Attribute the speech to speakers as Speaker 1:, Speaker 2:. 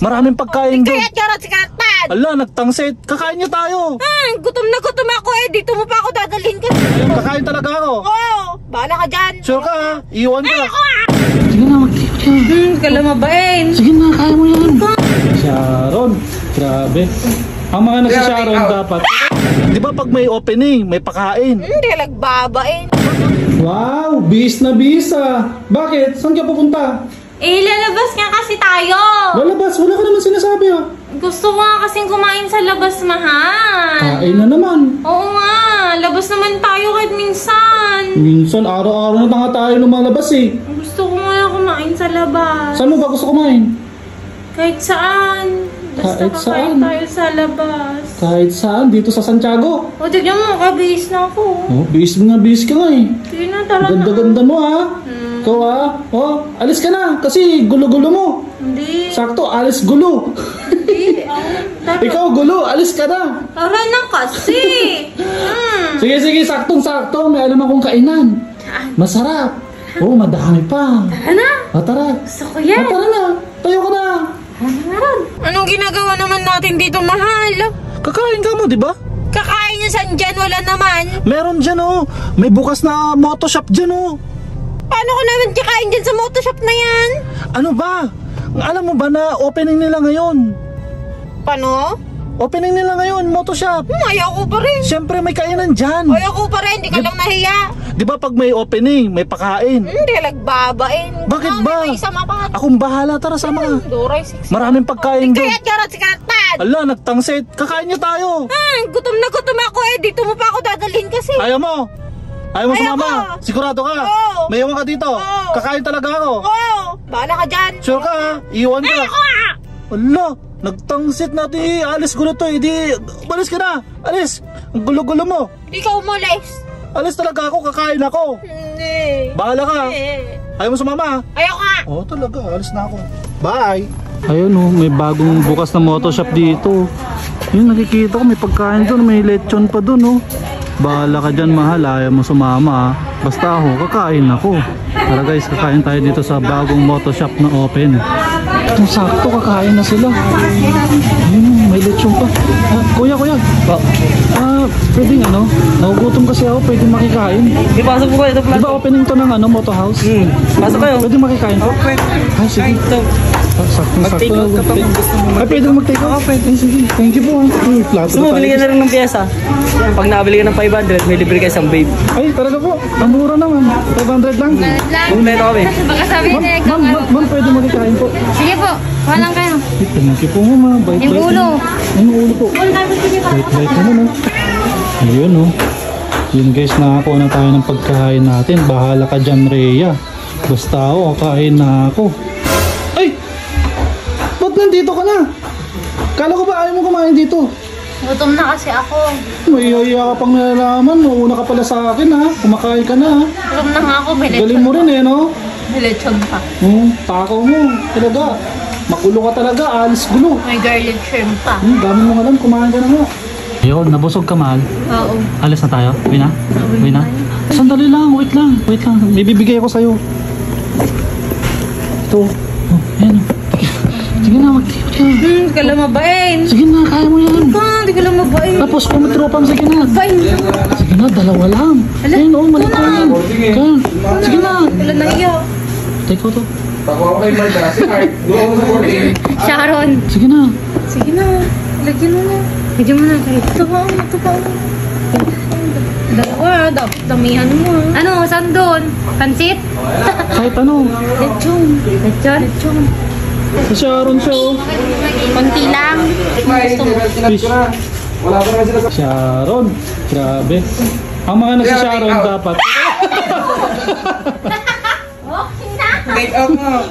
Speaker 1: Maraming pagkain doon.
Speaker 2: Kaya charot si Katan.
Speaker 1: Ala, nagtangsit. Kakain niyo tayo.
Speaker 2: Gutom na gutom ako eh. Dito mo pa ako dadalhin kasi.
Speaker 1: Kakain talaga ako.
Speaker 2: Oo, bahala ka dyan.
Speaker 1: Sure ka ha? Iwan ka.
Speaker 3: Sige na, mag-ikot ka.
Speaker 2: Kala mabain.
Speaker 3: Sige na, kaya mo yan.
Speaker 1: Sharon, grabe. Ang mga nagsi-Sharon dapat. Di ba pag may opening, may pakain?
Speaker 2: Hindi nagbabain.
Speaker 3: Wow, bis na bis ah. Bakit? Saan ka pupunta?
Speaker 4: Lalabas nga kasi tayo.
Speaker 3: Lalabas, wala ka naman sinasabi ah.
Speaker 4: Gusto ko nga kasing kumain sa labas, mahal.
Speaker 3: Kain na naman.
Speaker 4: Oo nga, labas naman tayo kahit minsan.
Speaker 3: Minsan, araw-araw na tayo lumalabas eh.
Speaker 4: Gusto ko nga kumain sa labas.
Speaker 3: Saan mo ba gusto kumain?
Speaker 4: Kahit saan. Basta
Speaker 3: Kahit
Speaker 4: kakain
Speaker 3: saan?
Speaker 4: tayo sa labas.
Speaker 3: Kahit saan, dito sa Santiago.
Speaker 4: O, tignan mo, kabihis na ako.
Speaker 3: Oh, bis ka nga eh.
Speaker 4: Sige na, tara na.
Speaker 3: Ganda-ganda mo ah. Ikaw ah. Oh, alis ka na kasi gulo-gulo mo.
Speaker 4: Hindi.
Speaker 3: Sakto, alis gulo.
Speaker 4: Hindi. Tara.
Speaker 3: Ikaw gulo, alis ka na.
Speaker 4: Tara na kasi.
Speaker 3: Sige, saktong-sakto. May alam akong kainan. Masarap. Oh, madami pa.
Speaker 4: Tara na.
Speaker 3: O, tara.
Speaker 4: Gusto ko yan.
Speaker 3: O, tara na. Tayo ka na.
Speaker 2: Anong ginagawa naman natin dito, mahal?
Speaker 1: Kakain ka mo, di ba?
Speaker 2: Kakain niya saan dyan? Wala naman.
Speaker 1: Meron dyan oh. May bukas na moto shop dyan oh.
Speaker 2: Paano ko naman kakain dyan sa motoshop na yan?
Speaker 1: Ano ba? Alam mo ba na opening nila ngayon?
Speaker 2: Paano?
Speaker 1: Opening nila ngayon, moto shop.
Speaker 2: Ayaw ko pa rin.
Speaker 1: Siyempre may kainan dyan.
Speaker 2: Ayaw ko pa rin. Di ka lang nahiya.
Speaker 1: Di ba pag may opening, may pakain?
Speaker 2: Hindi nagbabain.
Speaker 1: Bakit ba?
Speaker 2: May isama pa.
Speaker 1: Akong bahala, tara sama.
Speaker 2: Doray, 6.
Speaker 1: Maraming pagkain doon.
Speaker 2: Kaya charot si Katan.
Speaker 1: Ala, nagtangsit. Kakain niyo tayo.
Speaker 2: Gutom na gutom ako eh. Dito mo pa ako dadalhin kasi.
Speaker 1: Ayaw mo? Ayaw mo
Speaker 2: Ayaw
Speaker 1: sumama?
Speaker 2: ko.
Speaker 1: Sigurado ka?
Speaker 2: Oo.
Speaker 1: May iwan ka dito?
Speaker 2: Oo.
Speaker 1: Kakain talaga ako.
Speaker 2: Oo, bahala ka dyan.
Speaker 1: Sure ka ha? Iwan ka. Ala, nagtangsit natin. Alis gulo to. Hindi, balis ka na. Alis. Ang gulo-gulo mo.
Speaker 2: Di ka umalis.
Speaker 1: Alis talaga ako. Kakain ako.
Speaker 2: Hindi.
Speaker 1: Bahala ka.
Speaker 2: Eh.
Speaker 1: Ayaw mo sumama?
Speaker 2: Ayaw ka.
Speaker 1: Oo, talaga. Alis na ako. Bye.
Speaker 3: Ayun oh, may bagong bukas na moto shop dito. Yun, nakikita ko may pagkain doon, may lechon pa doon oh. Bahala ka dyan, mahal, ayaw mo sumama ah. Basta ako, kakain ako. Tara guys, kakain tayo dito sa bagong moto shop na open. Itong sakto, kakain na sila. Ayun, may lechon pa. Kuya. Pwedeng ano, nagugutom kasi ako, pwedeng makikain.
Speaker 5: Ipasok po kayo ito.
Speaker 3: Di ba opening to ng ano, moto house?
Speaker 5: Pasok kayo.
Speaker 3: Pwedeng makikain po? Ay, sige. Sakto. Ay, pwedeng mag-take out? Pwede. Sige. Thank you po.
Speaker 5: Gusto mo, bili ka na rin ng pyesa. Pag nakabili ka ng 500, may libre ka isang babe.
Speaker 3: Ay, talaga po. Ang mura naman. 500 lang.
Speaker 5: Kumpleto kami.
Speaker 4: Baka sabihin na ikaw.
Speaker 3: Ma'am, pwede makikain po.
Speaker 4: Sige po, walang kayo.
Speaker 3: Thank you po, ma'am.
Speaker 4: Yung ulo.
Speaker 3: Yung ulo po. Bait naman, oh. Ayun, oh. Yun guys, nakakuha na tayo ng pagkain natin. Bahala ka dyan, Rhea. Basta ako, kakain na ako. Ay! Ba't nandito ka na? Kala ko ba ayaw mo kumain dito?
Speaker 4: Gutom na kasi ako.
Speaker 3: May iya ka pang nalalaman. Una ka pala sa akin, ha? Kumakain ka na, ha?
Speaker 4: Gutom na nga ako, may lechon.
Speaker 3: Galing mo rin, eh, no?
Speaker 4: May lechon pa.
Speaker 3: Takaw mo. Talaga. Makulo ka talaga. Alis gulo.
Speaker 4: May garlic shrimp pa.
Speaker 3: Dami mo alam. Kumain ka na nga. Ayun, nabusog ka, mahal.
Speaker 4: Oo.
Speaker 3: Alis na tayo? Uwi na? Uwi na? Sandali lang, wait lang. May bibigay ako sa'yo. Ito. Oh, ayan. Sige na, mag-tikot ka.
Speaker 4: Di ka lang mabain.
Speaker 3: Sige na, kaya mo yan.
Speaker 4: Di ka lang mabain.
Speaker 3: Tapos kung may tropang, sige na.
Speaker 4: Bain.
Speaker 3: Sige na, dalawa lang. Ayun, oh, mali ko yan. Kaya, sige na.
Speaker 4: Wala na iyo.
Speaker 3: Take ko to.
Speaker 4: Sharon.
Speaker 3: Sige na.
Speaker 4: Sige na. Lagyan mo na. Lagyan mo na. Ito pa. Dalawa. Damihan mo. Ano? Saan doon? Pansit?
Speaker 3: Kahit ano.
Speaker 4: Lechon.
Speaker 3: Sa Sharon siya, oh.
Speaker 4: Konti lang. Gusto mo.
Speaker 3: Fish. Sharon. Grabe. Ang mga nagsi-Sharon dapat.
Speaker 4: Okay na.
Speaker 5: Take out mo.